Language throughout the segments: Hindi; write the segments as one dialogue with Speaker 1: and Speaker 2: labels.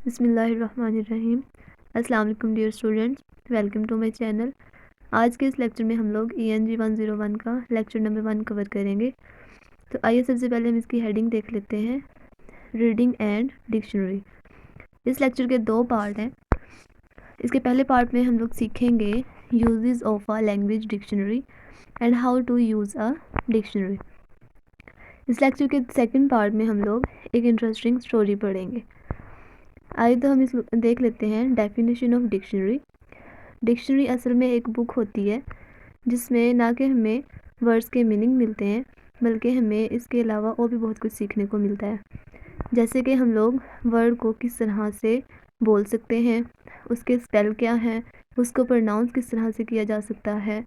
Speaker 1: बिस्मिल्लाहिर्रहमानिर्रहीम। अस्सलाम वालेकुम dear students, welcome to my channel. आज के इस लेक्चर में हम लोग ENG 101 का लेक्चर नंबर 1 कवर करेंगे। तो आइए सबसे पहले हम इसकी हेडिंग देख लेते हैं, रीडिंग एंड डिक्शनरी। इस लेक्चर के 2 पार्ट हैं। इसके पहले पार्ट में हम लोग सीखेंगे uses of a language dictionary and how to use a dictionary. इस लेक्चर के सेकेंड पार्ट में हम लोग एक इंटरेस्टिंग स्टोरी पढ़ेंगे। आइए तो हम इस देख लेते हैं डेफिनेशन ऑफ डिक्शनरी। डिक्शनरी असल में एक बुक होती है जिसमें ना कि हमें वर्ड्स के मीनिंग मिलते हैं, बल्कि हमें इसके अलावा और भी बहुत कुछ सीखने को मिलता है। जैसे कि हम लोग वर्ड को किस तरह से बोल सकते हैं, उसके स्पेल क्या हैं, उसको प्रोनाउंस किस तरह से किया जा सकता है,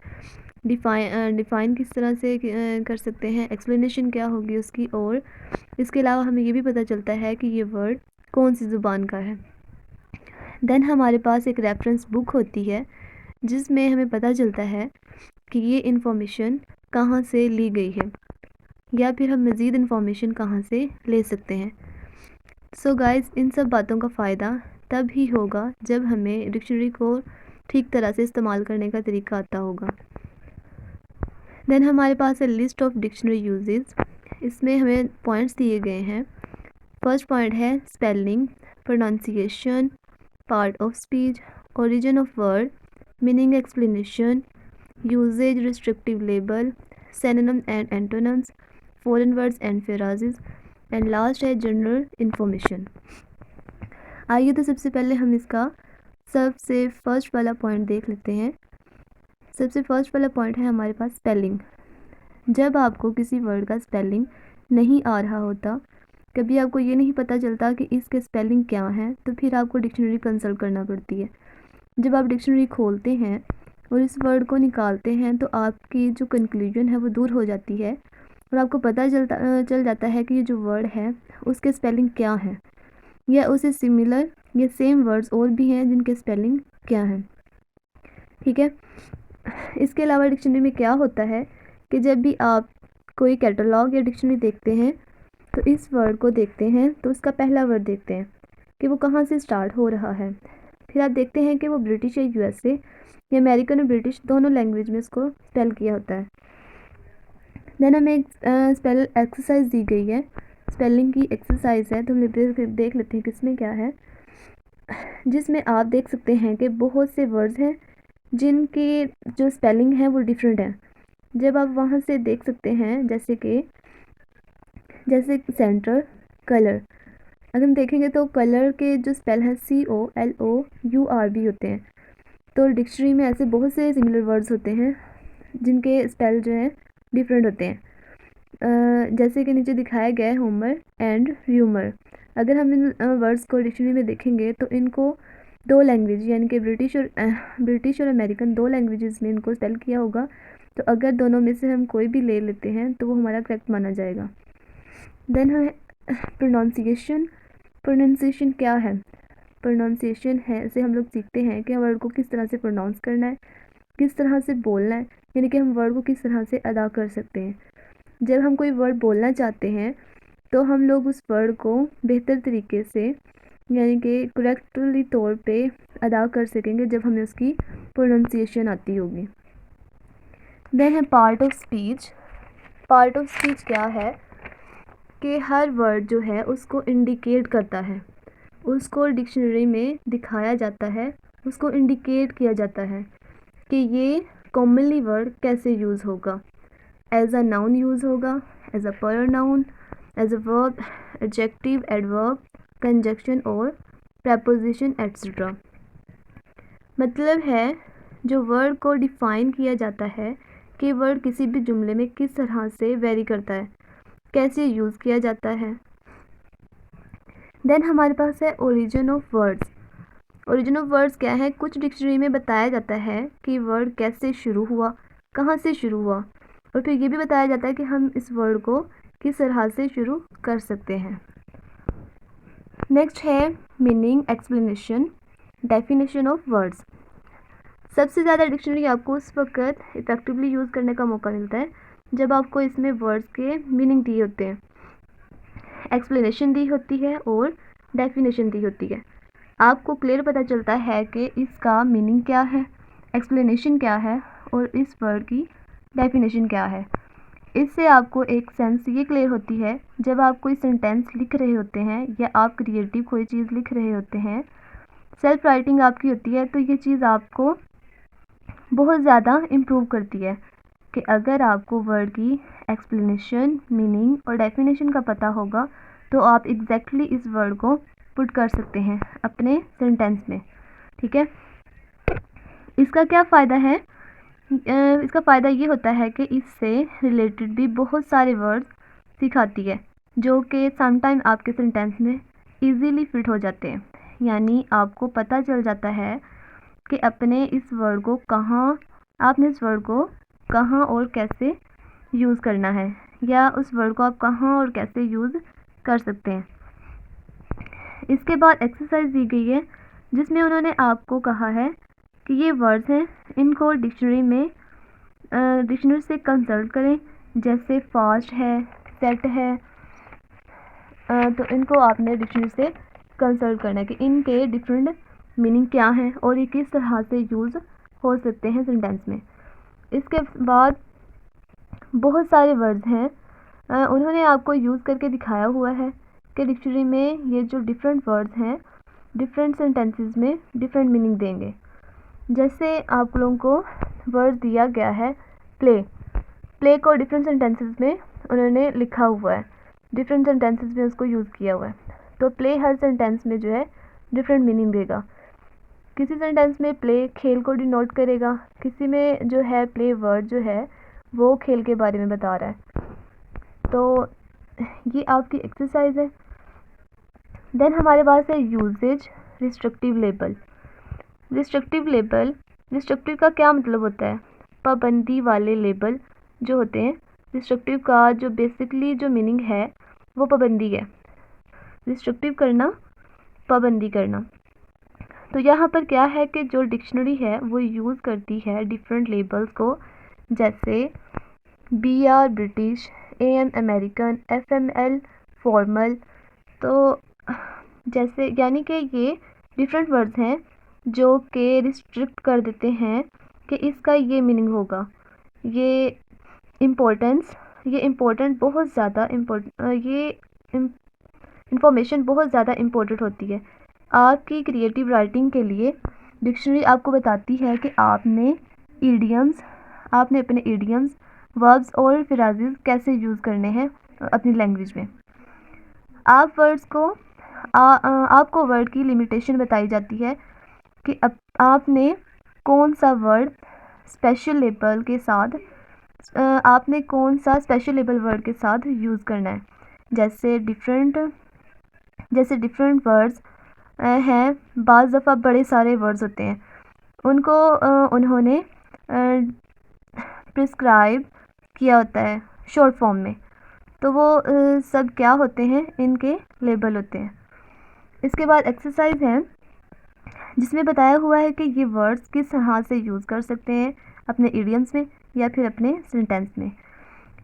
Speaker 1: डिफ़ाइन किस तरह से कर सकते हैं, एक्सप्लेनेशन क्या होगी उसकी, और इसके अलावा हमें ये भी पता चलता है कि ये वर्ड कौन सी ज़ुबान का है। देन हमारे पास एक रेफरेंस बुक होती है जिसमें हमें पता चलता है कि ये इन्फॉर्मेशन कहाँ से ली गई है, या फिर हम मज़ीद इन्फॉर्मेशन कहाँ से ले सकते हैं। सो गाइस, इन सब बातों का फ़ायदा तब ही होगा जब हमें डिक्शनरी को ठीक तरह से इस्तेमाल करने का तरीका आता होगा। देन हमारे पास है लिस्ट ऑफ डिक्शनरी यूजेस। इसमें हमें पॉइंट्स दिए गए हैं। फर्स्ट पॉइंट है spelling, pronunciation, part of speech, origin of word, meaning explanation, usage restrictive label, synonym and antonyms, foreign words and phrases, and last है general information। आइए तो सबसे पहले हम इसका सबसे फर्स्ट वाला पॉइंट देख लेते हैं। सबसे फर्स्ट वाला पॉइंट है हमारे पास स्पेलिंग। जब आपको किसी वर्ड का स्पेलिंग नहीं आ रहा होता, कभी आपको ये नहीं पता चलता कि इसके स्पेलिंग क्या हैं, तो फिर आपको डिक्शनरी कंसल्ट करना पड़ती है। जब आप डिक्शनरी खोलते हैं और इस वर्ड को निकालते हैं तो आपकी जो कंक्लूजन है वो दूर हो जाती है और आपको पता चल जाता है कि ये जो वर्ड है उसके स्पेलिंग क्या है, या उससे सिमिलर या सेम वर्ड्स और भी हैं जिनके स्पेलिंग क्या हैं। ठीक है। इसके अलावा डिक्शनरी में क्या होता है कि जब भी आप कोई कैटलॉग या डिक्शनरी देखते हैं तो इस वर्ड को देखते हैं तो उसका पहला वर्ड देखते हैं कि वो कहाँ से स्टार्ट हो रहा है। फिर आप देखते हैं कि वो ब्रिटिश या यूएसए या अमेरिकन और ब्रिटिश दोनों लैंग्वेज में इसको स्पेल किया होता है। देन हमें एक स्पेल एक्सरसाइज दी गई है, स्पेलिंग की एक्सरसाइज है, तो हम देख लेते हैं किसमें क्या है। जिसमें आप देख सकते हैं कि बहुत से वर्ड्स हैं जिनकी जो स्पेलिंग है वो डिफरेंट है। जब आप वहाँ से देख सकते हैं जैसे सेंटर, कलर, अगर हम देखेंगे तो कलर के जो स्पेल हैं COLOUR होते हैं। तो डिक्शनरी में ऐसे बहुत से सिमिलर वर्ड्स होते हैं जिनके स्पेल जो हैं डिफरेंट होते हैं। जैसे कि नीचे दिखाया गया है होमर एंड र्यूमर। अगर हम इन वर्ड्स को डिक्शनरी में देखेंगे तो इनको दो लैंग्वेज यानी कि ब्रिटिश और अमेरिकन दो लैंग्वेजेस में इनको स्पेल किया होगा। तो अगर दोनों में से हम कोई भी ले लेते हैं तो वो हमारा करेक्ट माना जाएगा। देन है प्रोनाउंसिएशन क्या है। प्रोनाउंसिएशन है ऐसे हम लोग सीखते हैं कि वर्ड को किस तरह से प्रोनाउंस करना है, किस तरह से बोलना है, यानी कि हम वर्ड को किस तरह से अदा कर सकते हैं। जब हम कोई वर्ड बोलना चाहते हैं तो हम लोग उस वर्ड को बेहतर तरीके से यानी कि करेक्टली तौर पे अदा कर सकेंगे जब हमें उसकी प्रोनाउंसिएशन आती होगी। देन है part of speech. Part of speech क्या है कि हर वर्ड जो है उसको इंडिकेट करता है, उसको डिक्शनरी में दिखाया जाता है, उसको इंडिकेट किया जाता है कि ये कॉमनली वर्ड कैसे यूज़ होगा। एज अ नाउन यूज़ होगा, as a pronoun, as a verb, adjective, adverb, conjunction और प्रेपोजिशन एट्सेट्रा। मतलब है जो वर्ड को डिफ़ाइन किया जाता है कि वर्ड किसी भी जुमले में किस तरह से वेरी करता है, कैसे यूज़ किया जाता है। देन हमारे पास है origin of words. Origin of words क्या है, कुछ डिक्शनरी में बताया जाता है कि वर्ड कैसे शुरू हुआ, कहाँ से शुरू हुआ, और फिर ये भी बताया जाता है कि हम इस वर्ड को किस तरह से शुरू कर सकते हैं। नेक्स्ट है meaning explanation, definition of words. सबसे ज़्यादा डिक्शनरी आपको उस वक्त इफ़ेक्टिवली यूज़ करने का मौका मिलता है जब आपको इसमें वर्ड्स के मीनिंग दिए होते हैं, एक्सप्लेनेशन दी होती है और डेफिनेशन दी होती है। आपको क्लियर पता चलता है कि इसका मीनिंग क्या है, एक्सप्लेनेशन क्या है और इस वर्ड की डेफिनेशन क्या है। इससे आपको एक सेंस ये क्लियर होती है, जब आप कोई सेंटेंस लिख रहे होते हैं या आप क्रिएटिव कोई चीज़ लिख रहे होते हैं, सेल्फ राइटिंग आपकी होती है, तो ये चीज़ आपको बहुत ज़्यादा इम्प्रूव करती है कि अगर आपको वर्ड की एक्सप्लेनेशन, मीनिंग और डेफिनेशन का पता होगा तो आप एग्जैक्टली इस वर्ड को पुट कर सकते हैं अपने सेंटेंस में। ठीक है, इसका क्या फ़ायदा है? इसका फ़ायदा ये होता है कि इससे रिलेटेड भी बहुत सारे वर्ड्स सिखाती है, जो कि समटाइम आपके सेंटेंस में इजीली फिट हो जाते हैं। यानी आपको पता चल जाता है कि आपने इस वर्ड को कहाँ और कैसे यूज़ करना है, या उस वर्ड को आप कहाँ और कैसे यूज़ कर सकते हैं। इसके बाद एक्सरसाइज दी गई है जिसमें उन्होंने आपको कहा है कि ये वर्ड्स हैं, इनको डिक्शनरी से कंसल्ट करें। जैसे फास्ट है, सेट है, तो इनको आपने डिक्शनरी से कंसल्ट करना है कि इनके डिफरेंट मीनिंग क्या हैं और ये किस तरह से यूज़ हो सकते हैं सेंटेंस में। इसके बाद बहुत सारे वर्ड्स हैं, उन्होंने आपको यूज़ करके दिखाया हुआ है कि डिक्शनरी में ये जो डिफरेंट वर्ड्स हैं डिफरेंट सेंटेंसेस में डिफरेंट मीनिंग देंगे। जैसे आप लोगों को वर्ड दिया गया है प्ले को डिफरेंट सेंटेंसेस में उन्होंने लिखा हुआ है, डिफरेंट सेंटेंसेस में उसको यूज़ किया हुआ है। तो प्ले हर सेंटेंस में जो है डिफरेंट मीनिंग देगा। किसी सेंटेंस में प्ले खेल को डिनोट करेगा, किसी में जो है प्ले वर्ड जो है वो खेल के बारे में बता रहा है। तो ये आपकी एक्सरसाइज है। देन हमारे पास है यूजेज रिस्ट्रिक्टिव लेबल। रिस्ट्रिक्टिव का क्या मतलब होता है? पाबंदी वाले लेबल जो होते हैं। रिस्ट्रिक्टिव का जो बेसिकली जो मीनिंग है वो पाबंदी है। रिस्ट्रिक्टिव करना, पाबंदी करना। तो यहाँ पर क्या है कि जो डिक्शनरी है वो यूज़ करती है डिफरेंट लेबल्स को, जैसे BR British, AM American, FML formal. तो जैसे यानी कि ये डिफरेंट वर्ड्स हैं जो कि रिस्ट्रिक्ट कर देते हैं कि इसका ये मीनिंग होगा। ये इम्पोर्टेंट बहुत ज़्यादा ये इंफॉर्मेशन बहुत ज़्यादा इम्पोर्टेंट होती है आपकी क्रिएटिव राइटिंग के लिए। डिक्शनरी आपको बताती है कि आपने अपने इडियम्स, वर्ब्स और फ्रेजेस कैसे यूज़ करने हैं अपनी लैंग्वेज में। आपको वर्ड की लिमिटेशन बताई जाती है कि आपने कौन सा स्पेशल लेबल वर्ड के साथ यूज़ करना है। जैसे डिफरेंट वर्ड्स हैं, बाज़ दफ़ा बड़े सारे वर्ड्स होते हैं, उनको उन्होंने प्रिस्क्राइब किया होता है शॉर्ट फॉर्म में। तो वो सब क्या होते हैं, इनके लेबल होते हैं। इसके बाद एक्सरसाइज है जिसमें बताया हुआ है कि ये वर्ड्स किस तरह से यूज़ कर सकते हैं अपने इडियम्स में या फिर अपने सेंटेंस में।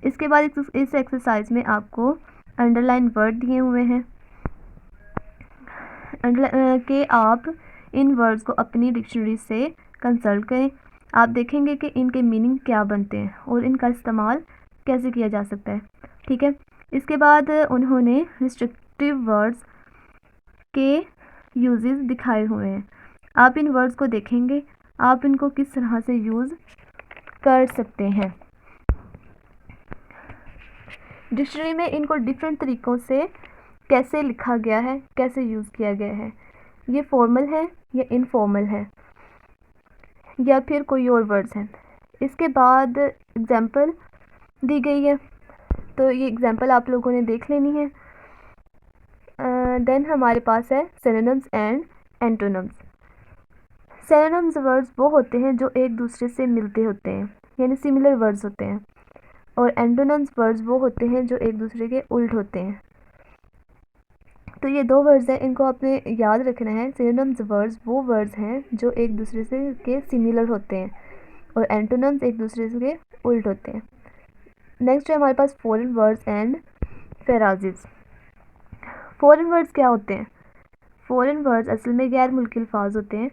Speaker 1: इसके बाद इस एक्सरसाइज में आपको अंडरलाइन वर्ड दिए हुए हैं कि आप इन वर्ड्स को अपनी डिक्शनरी से कंसल्ट करें। आप देखेंगे कि इनके मीनिंग क्या बनते हैं और इनका इस्तेमाल कैसे किया जा सकता है। ठीक है, इसके बाद उन्होंने रिस्ट्रिक्टिव वर्ड्स के यूजेस दिखाए हुए हैं। आप इन वर्ड्स को देखेंगे, आप इनको किस तरह से यूज़ कर सकते हैं। डिक्शनरी में इनको डिफरेंट तरीक़ों से कैसे लिखा गया है, कैसे यूज़ किया गया है। ये फॉर्मल है या इनफॉर्मल है या फिर कोई और वर्ड्स हैं। इसके बाद एग्जाम्पल दी गई है, तो ये एग्जाम्पल आप लोगों ने देख लेनी है। देन हमारे पास है synonyms and antonyms. Synonyms words वो होते हैं जो एक दूसरे से मिलते होते हैं, यानी सिमिलर वर्ड्स होते हैं, और एंटोनिम्स वर्ड्स वो होते हैं जो एक दूसरे के उल्ट होते हैं। तो ये दो वर्ड्स हैं, इनको आपने याद रखना है। सिनोनिम्स वर्ड्स वो वर्ड्स हैं जो एक दूसरे से के सिमिलर होते हैं और एंटोनिम्स एक दूसरे से के उल्ट होते हैं। नेक्स्ट है हमारे पास foreign words and phrases. Foreign words क्या होते हैं? फ़ॉरेन वर्ड्स असल में गैर मुल्की अल्फाज होते हैं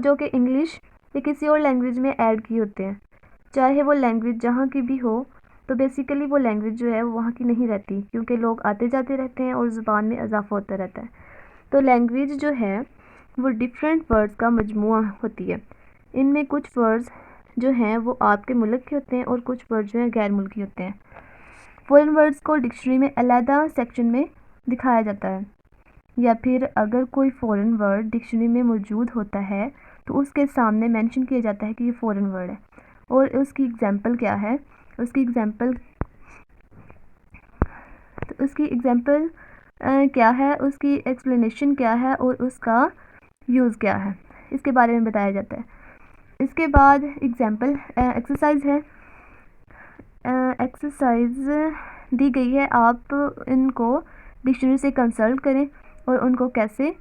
Speaker 1: जो कि इंग्लिश या किसी और लैंग्वेज में ऐड किए होते हैं, चाहे वो लैंग्वेज जहाँ की भी हो। तो बेसिकली वो लैंग्वेज जो है वो वहाँ की नहीं रहती, क्योंकि लोग आते जाते रहते हैं और ज़ुबान में इजाफा होता रहता है। तो लैंग्वेज जो है वो डिफरेंट वर्ड्स का मजमूआ होती है। इनमें कुछ वर्ड्स जो हैं वो आपके मुल्क के होते हैं और कुछ वर्ड जो हैं गैर मुल्की होते हैं। फ़ॉरेन वर्ड्स को डिक्शनरी में अलहदा सेक्शन में दिखाया जाता है, या फिर अगर कोई फ़ॉरेन वर्ड डिक्शनरी में मौजूद होता है तो उसके सामने मेंशन किया जाता है कि ये फ़ॉरेन वर्ड है और उसकी एग्ज़ाम्पल क्या है, उसकी एग्ज़ाम्पल क्या है, उसकी एक्सप्लेनेशन क्या है और उसका यूज़ क्या है, इसके बारे में बताया जाता है। इसके बाद एग्ज़ाम्पल एक्सरसाइज है। एक्सरसाइज दी गई है, आप इनको डिक्शनरी से कंसल्ट करें और उनको कैसे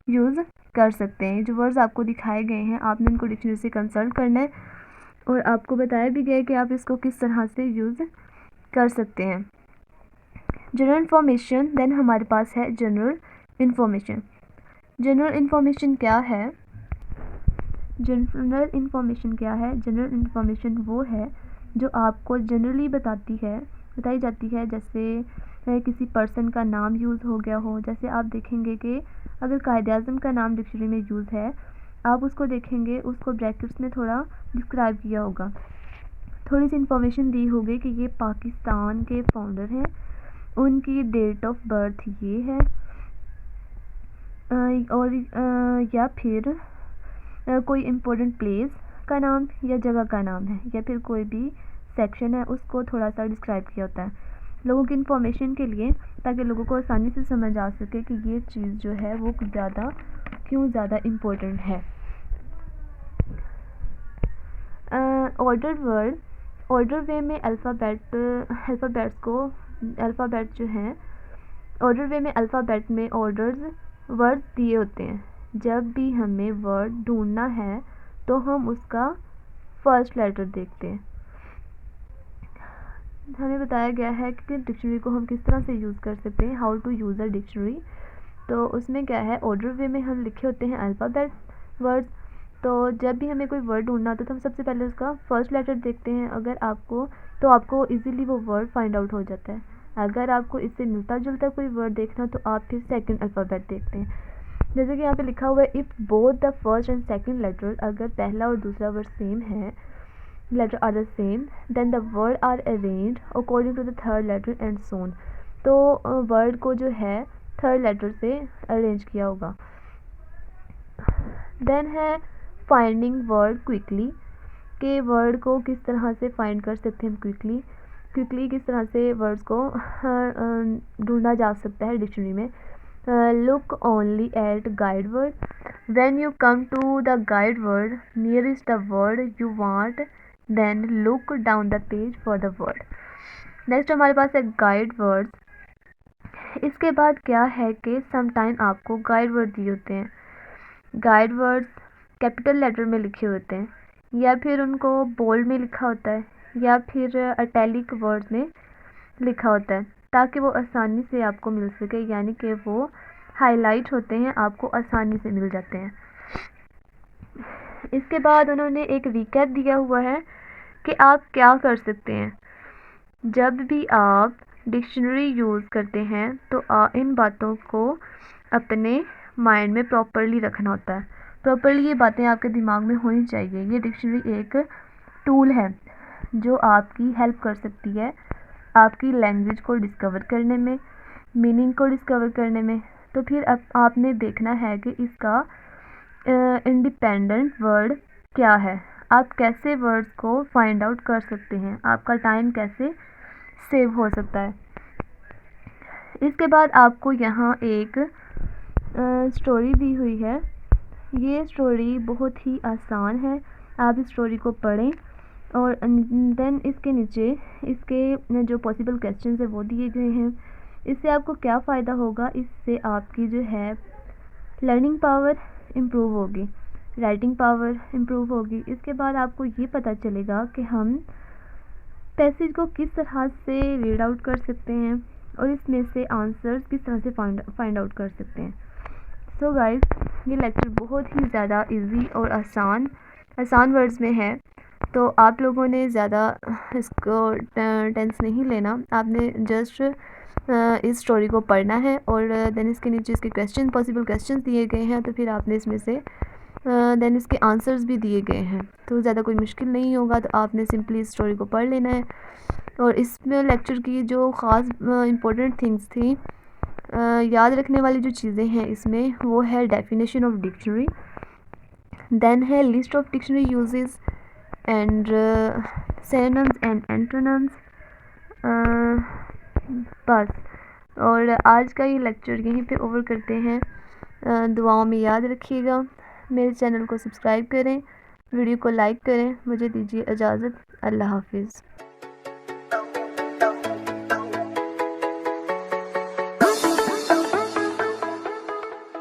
Speaker 1: यूज़ कर सकते हैं। जो वर्ड्स आपको दिखाए गए हैं आपने इनको डिक्शनरी से कंसल्ट करना है और आपको बताया भी गया है कि आप इसको किस तरह से यूज़ कर सकते हैं। जनरल इन्फॉर्मेशन, देन हमारे पास है जनरल इन्फॉर्मेशन। जनरल इन्फॉर्मेशन क्या है? जनरल इन्फॉर्मेशन वो है जो आपको जनरली बताई जाती है, जैसे किसी पर्सन का नाम यूज़ हो गया हो। जैसे आप देखेंगे कि अगर कायद-ए-आज़म का नाम डिक्शनरी में यूज़ है, आप उसको देखेंगे, उसको ब्रैकेट्स में थोड़ा डिस्क्राइब किया होगा, थोड़ी सी इन्फॉर्मेशन दी होगी कि ये पाकिस्तान के फाउंडर हैं, उनकी डेट ऑफ बर्थ ये है, और या फिर कोई इम्पोर्टेंट प्लेस का नाम या जगह का नाम है, या फिर कोई भी सेक्शन है उसको थोड़ा सा डिस्क्राइब किया होता है लोगों की इन्फॉर्मेशन के लिए, ताकि लोगों को आसानी से समझ आ सके कि ये चीज़ जो है वो क्यों ज़्यादा इम्पोर्टेंट है। ऑर्डर वे में अल्फ़ाबेट में वर्ड्स दिए होते हैं। जब भी हमें वर्ड ढूंढना है तो हम उसका फर्स्ट लेटर देखते हैं। हमें बताया गया है कि डिक्शनरी को हम किस तरह से यूज़ कर सकते हैं, how to use a dictionary. तो उसमें क्या है, ऑर्डर वे में हम लिखे होते हैं अल्फ़ाबेट वर्ड्स। तो जब भी हमें कोई वर्ड ढूंढना होता है तो हम सबसे पहले उसका फर्स्ट लेटर देखते हैं। अगर आपको इजीली वो वर्ड फाइंड आउट हो जाता है। अगर आपको इससे मिलता जुलता कोई वर्ड देखना तो आप फिर सेकंड अल्फ़ाबेट देखते हैं। जैसे कि यहाँ पे लिखा हुआ है, if both the first and second letter, अगर पहला और दूसरा वर्ड सेम है, letter are the same, then the word are arranged according to the third letter and so on। तो वर्ड को जो है थर्ड लेटर से अरेंज किया होगा। देन है फाइंडिंग वर्ड क्विकली, के वर्ड को किस तरह से फाइंड कर सकते हैं क्विकली किस तरह से वर्ड्स को ढूंढा जा सकता है डिक्शनरी में। Look only at guide word, when you come to the guide word nearest the word you want, then look down the page for the word. Next हमारे पास है गाइड वर्ड्स। इसके बाद क्या है कि समटाइम आपको गाइड वर्ड दिए होते हैं। गाइड वर्ड्स कैपिटल लेटर में लिखे होते हैं, या फिर उनको बोल्ड में लिखा होता है, या फिर इटैलिक वर्ड्स में लिखा होता है, ताकि वो आसानी से आपको मिल सके, यानी कि वो हाईलाइट होते हैं, आपको आसानी से मिल जाते हैं। इसके बाद उन्होंने एक रिकैप दिया हुआ है कि आप क्या कर सकते हैं। जब भी आप डिक्शनरी यूज़ करते हैं तो इन बातों को अपने माइंड में प्रॉपरली रखना होता है। प्रॉपरली ये बातें आपके दिमाग में होनी चाहिए। ये डिक्शनरी एक टूल है जो आपकी हेल्प कर सकती है आपकी लैंग्वेज को डिस्कवर करने में, मीनिंग को डिस्कवर करने में। तो फिर अब आपने देखना है कि इसका इंडिपेंडेंट वर्ड क्या है, आप कैसे वर्ड्स को फाइंड आउट कर सकते हैं, आपका टाइम कैसे सेव हो सकता है। इसके बाद आपको यहाँ एक स्टोरी दी हुई है। ये स्टोरी बहुत ही आसान है, आप इस स्टोरी को पढ़ें और देन इसके नीचे इसके जो पॉसिबल क्वेश्चंस है वो दिए गए हैं। इससे आपको क्या फ़ायदा होगा, इससे आपकी जो है लर्निंग पावर इम्प्रूव होगी, राइटिंग पावर इम्प्रूव होगी। इसके बाद आपको ये पता चलेगा कि हम पैसेज को किस तरह से रीड आउट कर सकते हैं, और इसमें से आंसर्स किस तरह से फाइंड आउट कर सकते हैं। सो गाइस, ये लेक्चर बहुत ही ज़्यादा इजी और आसान वर्ड्स में है, तो आप लोगों ने ज़्यादा इसको टेंस नहीं लेना। आपने जस्ट इस स्टोरी को पढ़ना है और देन इसके नीचे इसके पॉसिबल क्वेश्चन दिए गए हैं, तो फिर आपने इसमें से देन इसके आंसर्स भी दिए गए हैं, तो ज़्यादा कोई मुश्किल नहीं होगा। तो आपने सिंपली इस स्टोरी को पढ़ लेना है। और इसमें लेक्चर की जो ख़ास इम्पोर्टेंट थिंग्स थी, याद रखने वाली जो चीज़ें हैं इसमें, वो है डेफिनेशन ऑफ डिक्शनरी, देन है list of dictionary uses and synonyms and antonyms. बस, और आज का ये लेक्चर यहीं पे ओवर करते हैं। दुआओं में याद रखिएगा, मेरे चैनल को सब्सक्राइब करें, वीडियो को लाइक करें। मुझे दीजिए इजाज़त। अल्लाह हाफिज़।